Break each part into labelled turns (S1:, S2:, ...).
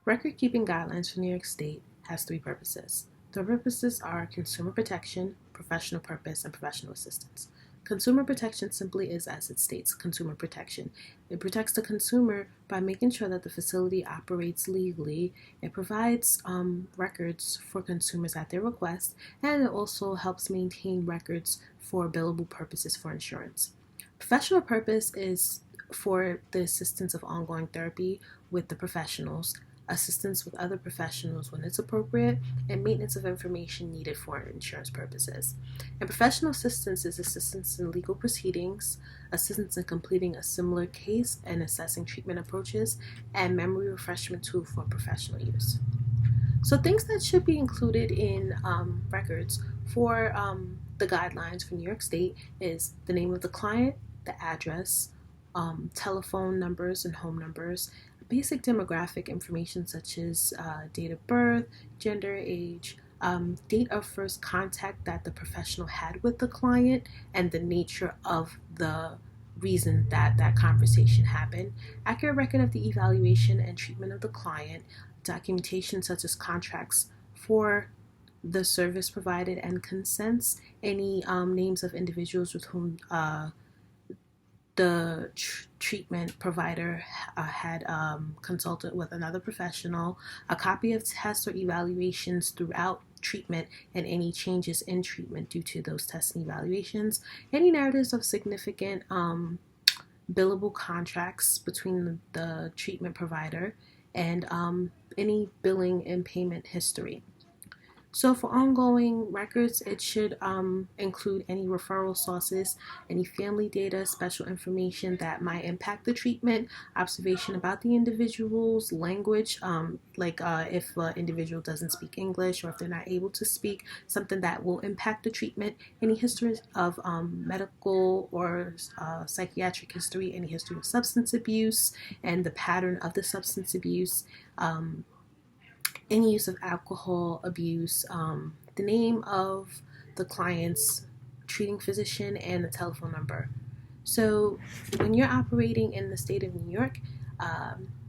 S1: Record-keeping guidelines for New York State has three purposes. The purposes are consumer protection, professional purpose, and professional assistance. Consumer protection simply is, as it states, consumer protection. It protects the consumer by making sure that the facility operates legally. It provides records for consumers at their request, and it also helps maintain records for billable purposes for insurance. Professional purpose is for the assistance of ongoing therapy with the professionals, assistance with other professionals when it's appropriate, and maintenance of information needed for insurance purposes. And professional assistance is assistance in legal proceedings, assistance in completing a similar case and assessing treatment approaches, and memory refreshment tool for professional use. So things that should be included in records for the guidelines for New York State is the name of the client, the address, telephone numbers and home numbers, basic demographic information such as date of birth, gender, age, date of first contact that the professional had with the client, and the nature of the reason that that conversation happened, accurate record of the evaluation and treatment of the client, documentation such as contracts for the service provided and consents, any names of individuals with whom the treatment provider had consulted with another professional, a copy of tests or evaluations throughout treatment and any changes in treatment due to those tests and evaluations, any narratives of significant billable contracts between the treatment provider, and any billing and payment history. So for ongoing records, it should include any referral sources, any family data, special information that might impact the treatment, observation about the individual's language, if the individual doesn't speak English or if they're not able to speak, something that will impact the treatment, any history of medical or psychiatric history, any history of substance abuse and the pattern of the substance abuse, any use of alcohol abuse, the name of the client's treating physician, and the telephone number. So when you're operating in the state of New York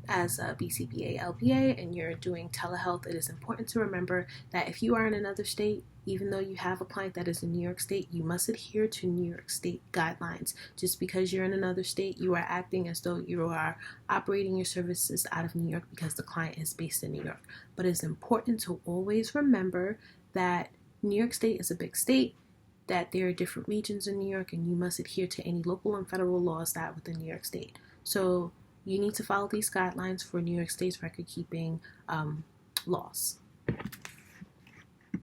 S1: as a BCBA LPA and you're doing telehealth, it is important to remember that if you are in another state, even though you have a client that is in New York State, you must adhere to New York State guidelines. Just because you're in another state, you are acting as though you are operating your services out of New York because the client is based in New York. But it's important to always remember that New York State is a big state, that there are different regions in New York, and you must adhere to any local and federal laws that within New York State. So you need to follow these guidelines for New York State's record-keeping laws.